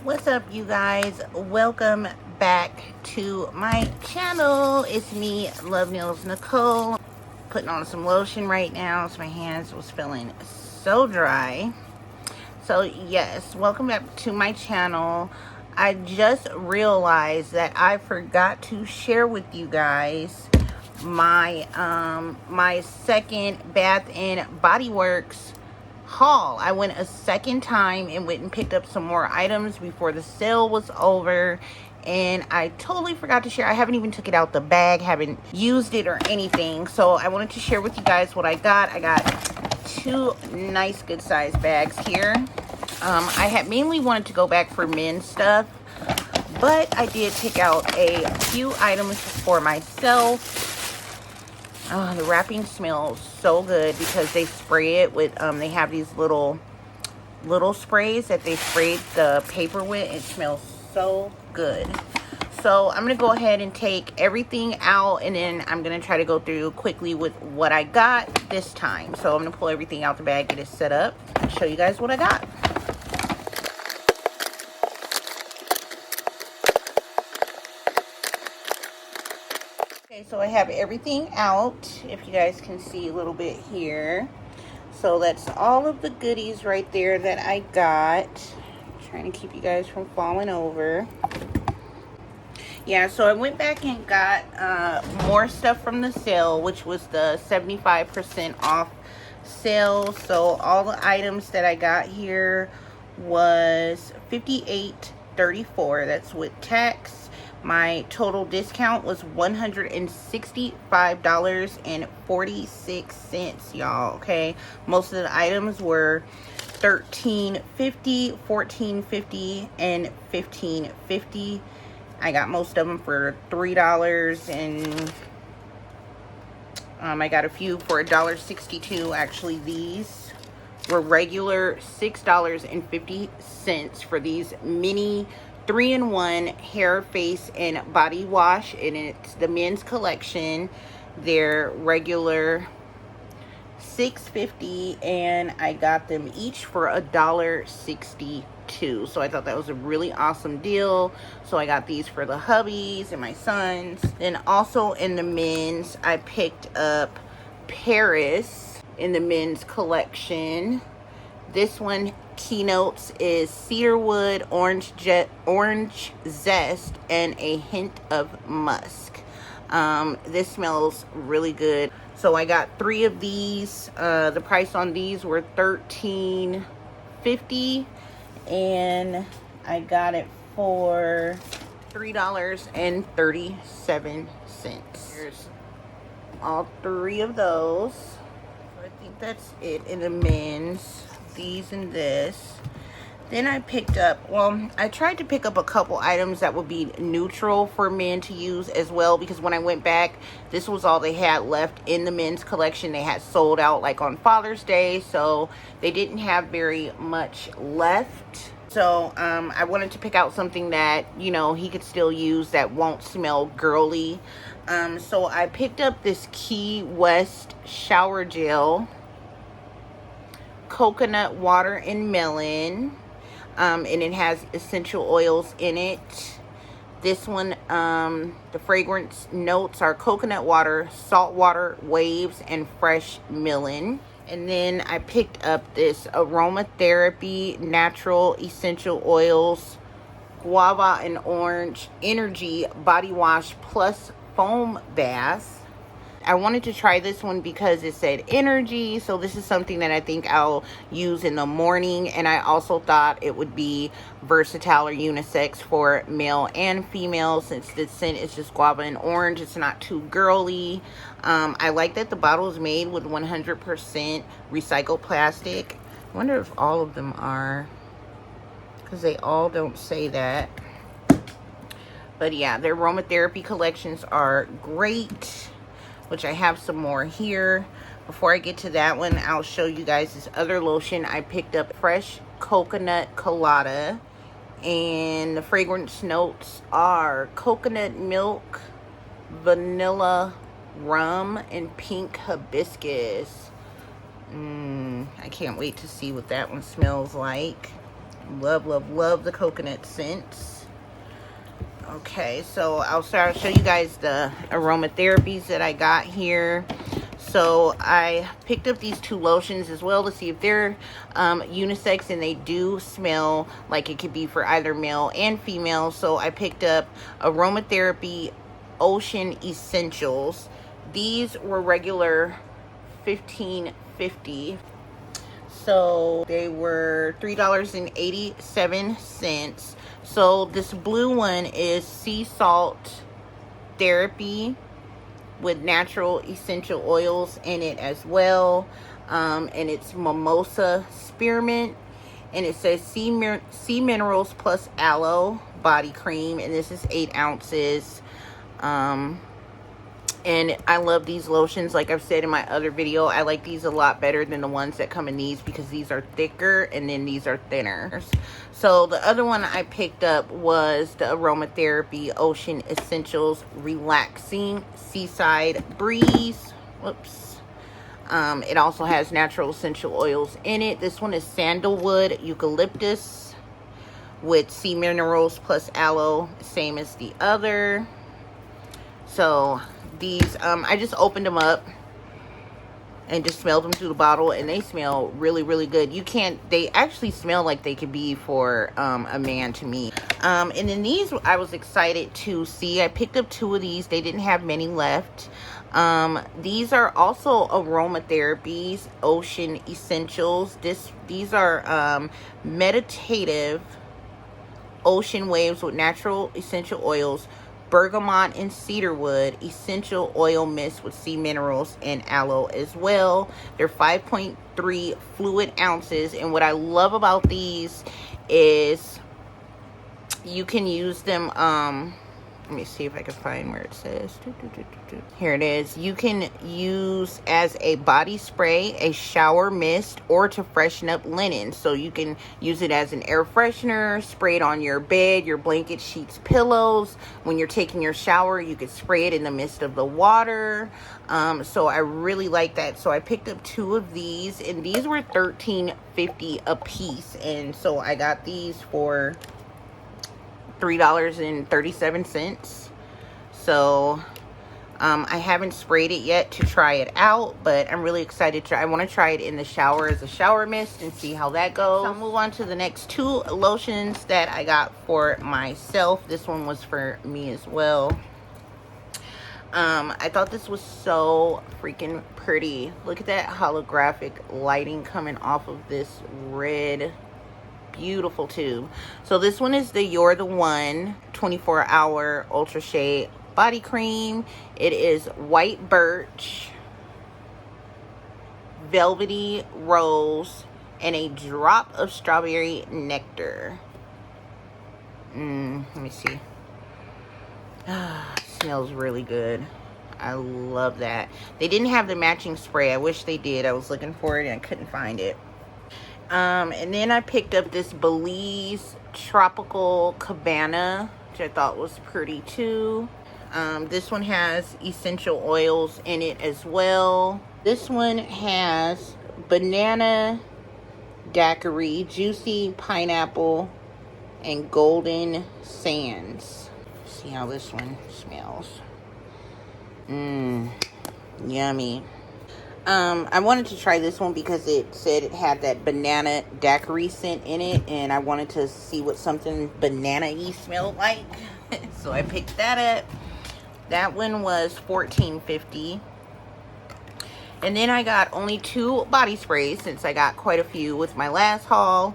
What's up, you guys? Welcome back to my channel. It's me, LuvNailsNicole, putting on some lotion right now so my hands was feeling so dry. So yes, welcome back to my channel. I just realized that I forgot to share with you guys my my second Bath&Bodyworks haul. I went a second time and went and picked up some more items before the sale was over, and I totally forgot to share. I haven't even took it out the bag, haven't used it or anything, so I wanted to share with you guys what I got. I got two nice good sized bags here. I had mainly wanted to go back for men's stuff, but I did pick out a few items for myself. Oh, the wrapping smells so good because they spray it with, they have these little sprays that they sprayed the paper with. It smells so good. So I'm going to go ahead and take everything out, and then I'm going to try to go through quickly with what I got this time. So I'm going to pull everything out the bag, get it set up, and show you guys what I got. Okay, so I have everything out, if you guys can see a little bit here. So that's all of the goodies right there that I got. I'm trying to keep you guys from falling over. Yeah, so I went back and got more stuff from the sale, which was the 75% off sale. So all the items that I got here was $58.34. That's with tax. My total discount was $165.46, y'all. Okay, most of the items were $13.50, $14.50, and $15.50. I got most of them for $3, and I got a few for $1.62. Actually, these were regular $6.50 for these mini 3-in-1 hair, face, and body wash, and it's the men's collection. They're regular $6.50, and I got them each for $1.62. So I thought that was a really awesome deal. So I got these for the hubbies and my sons. Then also in the men's, I picked up Paris in the men's collection. This one keynotes is cedarwood, orange zest, and a hint of musk. This smells really good. So I got 3 of these. The price on these were $13.50, and I got it for $3.37. Here's all 3 of those. So I think that's it in the men's. These and this. Then I picked up, well, I tried to pick up a couple items that would be neutral for men to use as well, because when I went back, this was all they had left in the men's collection. They had sold out like on Father's Day, so they didn't have very much left. So I wanted to pick out something that, you know, he could still use that won't smell girly. So I picked up this Key West shower gel, coconut water and melon, and it has essential oils in it. This one, the fragrance notes are coconut water, salt water, waves, and fresh melon. And then I picked up this aromatherapy natural essential oils guava and orange energy body wash plus foam bath. I wanted to try this one because it said energy, so this is something that I think I'll use in the morning, and I also thought it would be versatile or unisex for male and female, since the scent is just guava and orange. It's not too girly. I like that the bottle is made with 100% recycled plastic. I wonder if all of them are, because they all don't say that. But yeah, their aromatherapy collections are great, which I have some more here. Before I get to that one, I'll show you guys this other lotion I picked up. Fresh coconut colada, and the fragrance notes are coconut milk, vanilla rum, and pink hibiscus. I can't wait to see what that one smells like. Love, love, love the coconut scents. Okay, so I'll show you guys the aromatherapies that I got here. So I picked up these 2 lotions as well to see if they're unisex, and they do smell like it could be for either male and female. So I picked up Aromatherapy Ocean Essentials. These were regular $15.50. So they were $3.87. So this blue one is sea salt therapy with natural essential oils in it as well. And it's mimosa spearmint, and it says sea minerals plus aloe body cream, and this is 8 ounces. And I love these lotions. Like I've said in my other video, I like these a lot better than the ones that come in these, because these are thicker and then these are thinner. So the other one I picked up was the Aromatherapy Ocean Essentials Relaxing Seaside Breeze. Whoops. It also has natural essential oils in it. This one is sandalwood eucalyptus with sea minerals plus aloe, same as the other. So these, I just opened them up and just smelled them through the bottle, and they smell really, really good. They actually smell like they could be for a man to me. And then these, I was excited to see. I picked up 2 of these. They didn't have many left. These are also aromatherapies, Ocean Essentials. These are meditative ocean waves with natural essential oils, bergamot and cedarwood essential oil mist with sea minerals and aloe as well. They're 5.3 fluid ounces, and what I love about these is you can use them, let me see if I can find where it says. Here it is. You can use as a body spray, a shower mist, or to freshen up linen. So you can use it as an air freshener, spray it on your bed, your blanket, sheets, pillows. When you're taking your shower, you could spray it in the midst of the water. So I really like that. So I picked up 2 of these, and these were $13.50 a piece. And so I got these for $3.37. So I haven't sprayed it yet to try it out, but I'm really excited I want to try it in the shower as a shower mist and see how that goes. So I'll move on to the next 2 lotions that I got for myself. This one was for me as well. I thought this was so freaking pretty. Look at that holographic lighting coming off of this red beautiful tube. So this one is the You're the One 24-hour ultra shade body cream. It is white birch, velvety rose, and a drop of strawberry nectar. Let me see. Smells really good. I love that. They didn't have the matching spray. I wish they did. I was looking for it and I couldn't find it. And then I picked up this Belize Tropical Cabana, which I thought was pretty too. This one has essential oils in it as well. This one has banana daiquiri, juicy pineapple, and golden sands. Let's see how this one smells. Yummy. I wanted to try this one because it said it had that banana daiquiri scent in it, and I wanted to see what something banana-y smelled like. So I picked that up. That one was $14.50. And then I got only 2 body sprays since I got quite a few with my last haul.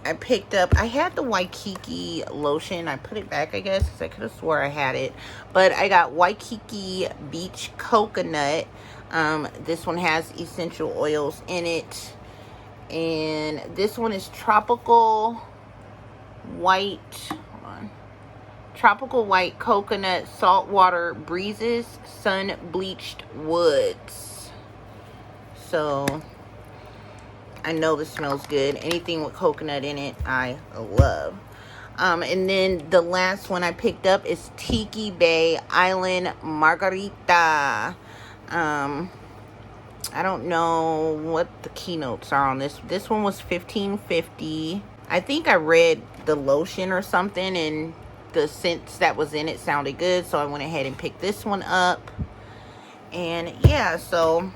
I picked up, I had the Waikiki lotion. I put it back, I guess, because I could have swore I had it. But I got Waikiki Beach Coconut. This one has essential oils in it. And this one is Tropical White, Tropical White Coconut Saltwater Breezes Sun Bleached Woods. So I know this smells good. Anything with coconut in it, I love. And then the last one I picked up is Tiki Bay Island Margarita. I don't know what the keynotes are on this. This one was $15.50. I think I read the lotion or something, and the scents that was in it sounded good, so I went ahead and picked this one up. And yeah, so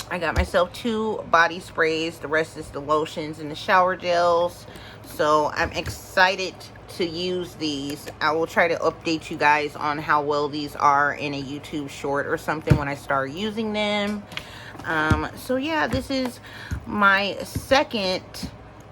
I got myself 2 body sprays. The rest is the lotions and the shower gels. So I'm excited to use these. I will try to update you guys on how well these are in a YouTube short or something when I start using them. So yeah, this is my second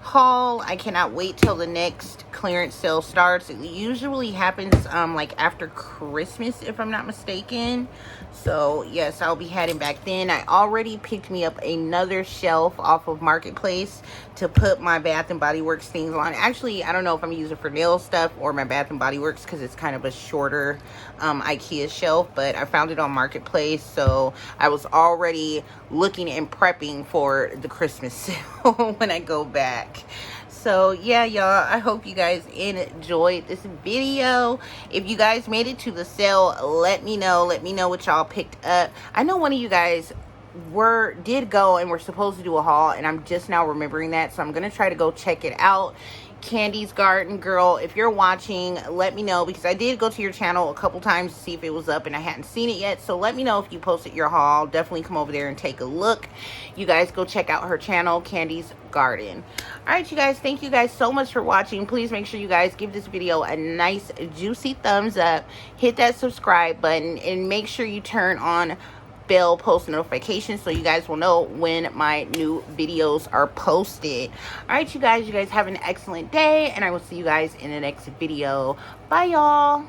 haul. I cannot wait till the next clearance sale starts. It usually happens like after Christmas, if I'm not mistaken. So yes, I'll be heading back then. I already picked me up another shelf off of Marketplace to put my Bath and Body Works things on. Actually, I don't know if I'm using it for nail stuff or my Bath and Body Works, because it's kind of a shorter IKEA shelf, but I found it on Marketplace, so I was already looking and prepping for the Christmas sale when I go back. So yeah, y'all, I hope you guys enjoyed this video. If you guys made it to the sale, let me know what y'all picked up. I know one of you guys did go and were supposed to do a haul, and I'm just now remembering that, so I'm gonna try to go check it out. Candy's Garden girl, if you're watching, let me know, because I did go to your channel a couple times to see if it was up and I hadn't seen it yet. So let me know if you posted your haul. Definitely come over there and take a look. You guys go check out her channel, Candy's Garden. All right, you guys, thank you guys so much for watching. Please make sure you guys give this video a nice juicy thumbs up, hit that subscribe button, and make sure you turn on bell post notifications so you guys will know when my new videos are posted. All right, you guys have an excellent day, and I will see you guys in the next video. Bye, y'all.